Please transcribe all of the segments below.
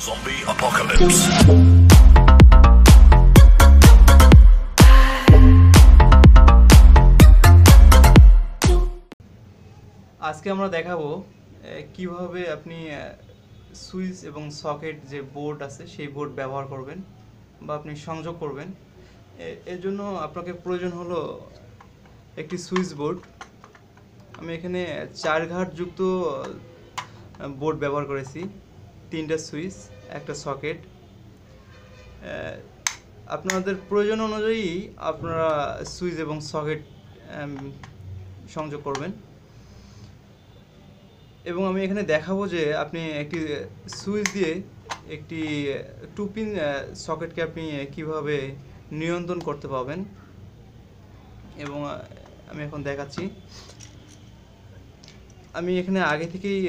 Zombie apocalypse. আজকে আমরা দেখাবো কিভাবে আপনি সুইচ এবং সকেট যে বোর্ড আছে সেই বোর্ড ব্যবহার করবেন বা আপনি সংযোগ করবেন। এর জন্য আপনাকে প্রয়োজন হলো একটি সুইচ বোর্ড। আমি এখানে 4 ঘাট যুক্ত বোর্ড ব্যবহার করেছি, 3টা সুইচ, একটা সকেট। আপনাদের প্রয়োজন অনুযায়ী আপনারা সুইচ এবং সকেট সংযোগ করবেন। এবং আমি এখানে দেখাবো যে আপনি একটি সুইচ দিয়ে একটি 2 পিন সকেটকে আপনি কিভাবে নিয়ন্ত্রণ করতে পারবেন, এবং আমি এখন দেখাচ্ছি। আমি এখানে আগে থেকেই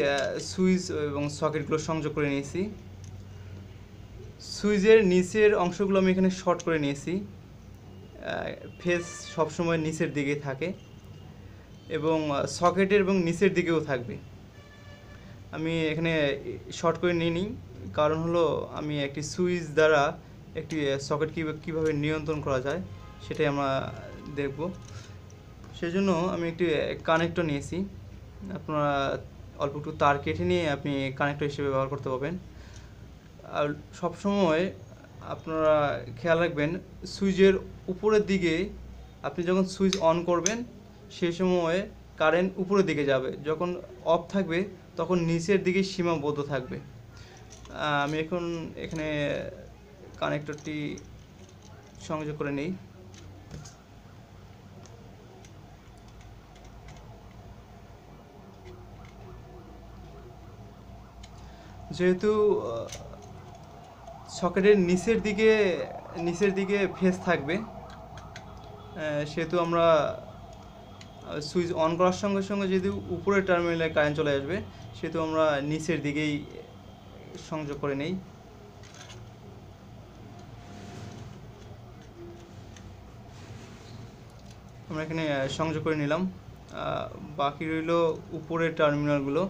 সুইচ এবং সকেটগুলো সংযোগ করে নিয়েছি। সুইচের নিচের অংশগুলো আমি এখানে শর্ট করে নিয়েছি। ফেস সবসময় নিচের দিকে থাকে এবং সকেটের এবং নিচের দিকেও থাকবে। আমি এখানে শর্ট করে নিইনি, কারণ হলো আমি একটি সুইচ দ্বারা একটি সকেট কীভাবে নিয়ন্ত্রণ করা যায় সেটাই আমরা দেখব। সেজন্য আমি একটি কানেক্টর নিয়েছি। আপনারা অল্প একটু তার কেটে নিয়ে আপনি কানেক্টর হিসেবে ব্যবহার করতে পারবেন। আর সবসময় আপনারা খেয়াল রাখবেন, সুইচের উপরের দিকে আপনি যখন সুইচ অন করবেন সেই সময় কারেন্ট উপরের দিকে যাবে, যখন অফ থাকবে তখন নিচের দিকে সীমাবদ্ধ থাকবে। আমি এখন এখানে কানেক্টরটি সংযোগ করে নিই। যেহেতু সকেটের নিচের দিকে ফেস থাকবে, সেহেতু আমরা সুইচ অন করার সঙ্গে সঙ্গে যদি উপরের টার্মিনালে কারেন্ট চলে আসবে, সেহেতু আমরা নিচের দিকেই সংযোগ করে নেই। আমরা এখানে সংযোগ করে নিলাম। বাকি রইল উপরের টার্মিনালগুলো।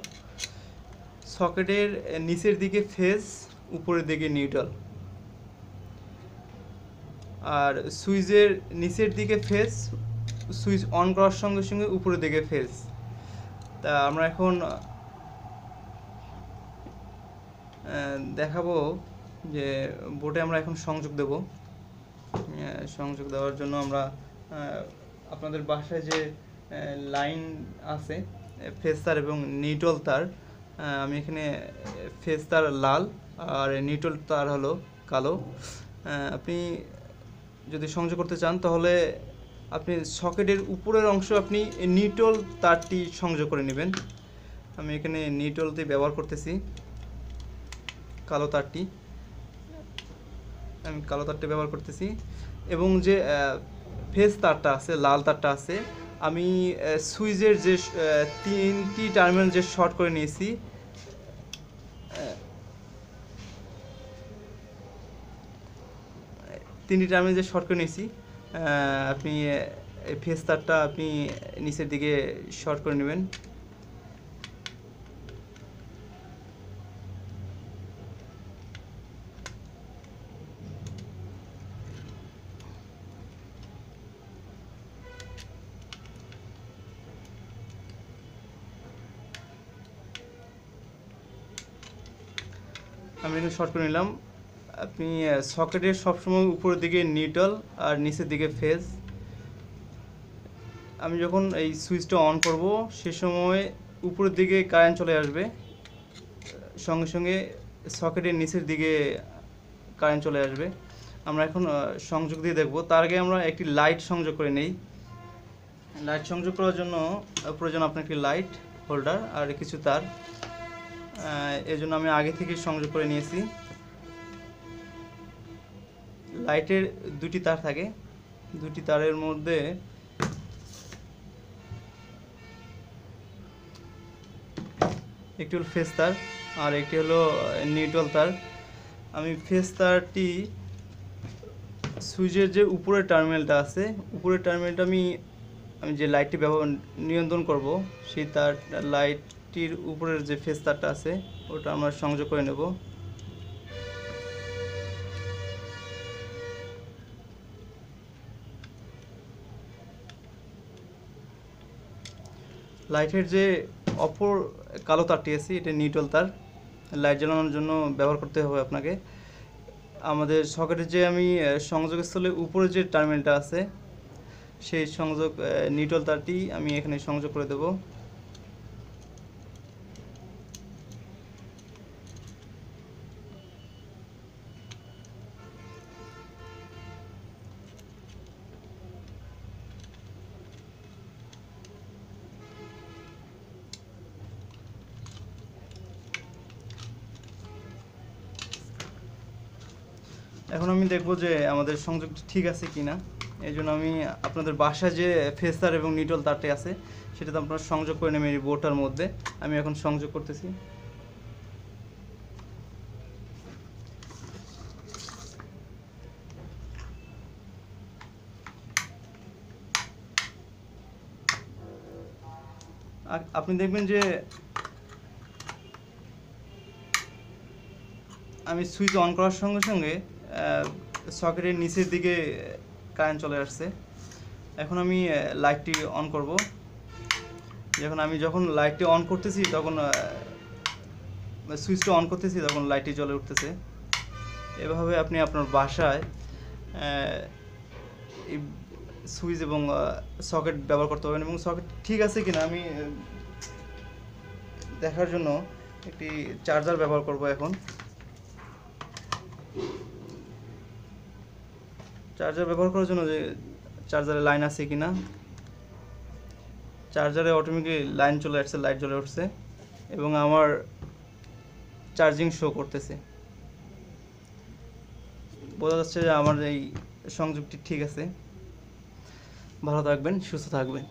সকেটের নিচের দিকে ফেজ, উপরের দিকে নিউট্রাল, আর সুইচের নিচের দিকে ফেজ, সুইচ অন করার সঙ্গে সঙ্গে উপরের দিকে ফেজ। তা আমরা এখন দেখাবো যে বোর্ডে আমরা এখন সংযোগ দেব। সংযোগ দেওয়ার জন্য আমরা আপনাদের বাসায় যে লাইন আছে, ফেজ তার এবং নিউট্রাল তার, আমি এখানে ফেজ তার লাল আর নিউট্রাল তার হলো কালো। আপনি যদি সংযোগ করতে চান তাহলে আপনি সকেটের উপরের অংশ আপনি নিউট্রাল তারটি সংযোগ করে নেবেন। আমি এখানে নিউট্রালটি ব্যবহার করতেছি, কালো তারটি ব্যবহার করতেছি। এবং যে ফেজ তারটা আছে, লাল তারটা আছে, আমি সুইচের যে 3টি টার্মিনাল যে শর্ট করে নিয়েছি, আপনি ফেজ তারটা আপনি নিচের দিকে শর্ট করে নেবেন। আমি এখানে শর্ট করে নিলাম। আপনি সকেটের সবসময় উপরের দিকে নিউট্রাল আর নিচের দিকে ফেজ। আমি যখন এই সুইচটা অন করব সে সময় উপরের দিকে কারেন্ট চলে আসবে, সঙ্গে সঙ্গে সকেটের নিচের দিকে কারেন্ট চলে আসবে। আমরা এখন সংযোগ দিয়ে দেখব। তার আগে আমরা একটি লাইট সংযোগ করে নেই। লাইট সংযোগ করার জন্য প্রয়োজন আপনার একটি লাইট হোল্ডার আর কিছু তার। এর জন্য আমি আগে থেকে সংযোগ করে নিয়েছি। লাইটের 2টি তার থাকে, 2টি তারের মধ্যে একটি হলো ফেজ তার আর একটি হলো নিউট্রাল তার। আমি ফেজ তারটি সুইচের যে উপরের টার্মিনালটা আছে, উপরের টার্মিনালটা আমি যে লাইটটি নিয়ন্ত্রণ করব সেই লাইটটির উপরের যে ফেজ তারটা আছে ওটা আমরা সংযোগ করে নেব। লাইটের যে অপর কালো তারটি আছে এটা নিউট্রাল তার, লাইট জ্বালানোর জন্য ব্যবহার করতে হবে আপনাকে। আমাদের সকেটের যে আমি সংযোগস্থলে উপরে যে টার্মিনালটা আছে সেই সংযোগ নিউট্রাল তারটি আমি এখানে সংযোগ করে দেব। এখন আমি দেখব যে আমাদের সংযোগটি ঠিক আছে কিনা। এই জন্য আমি আপনাদের বাসায় যে ফেস তার এবং নিউট্রাল তারটি আছে সেটাতে আপনারা সংযোগ করে নেবেন এই বোর্ডটার মধ্যে। আমি এখন সংযোগ করতেছি। আপনি দেখবেন যে আমি সুইচ অন করার সঙ্গে সঙ্গে সকেটের নিচের দিকে কারেন্ট চলে আসছে। এখন আমি লাইটটি অন করব। যখন লাইটটি অন করতেছি তখন সুইচটা অন করতেছি তখন লাইটটি জ্বলে উঠতেছে। এভাবে আপনি আপনার বাসায় এই সুইচ এবং সকেট ব্যবহার করতে পারবেন। এবং সকেট ঠিক আছে কিনা আমি দেখার জন্য একটি চার্জার ব্যবহার করব। এখন চার্জার ব্যবহার করার জন্য যে চার্জারে লাইন আছে কিনা, চার্জারে অটোমেটিক্যালি লাইন চলে আসছে, লাইট জ্বলে উঠছে এবং আমার চার্জিং শো করতেছে। বোঝা যাচ্ছে যে আমার এই সংযোগটি ঠিক আছে। ভালো থাকবেন, সুস্থ থাকবেন।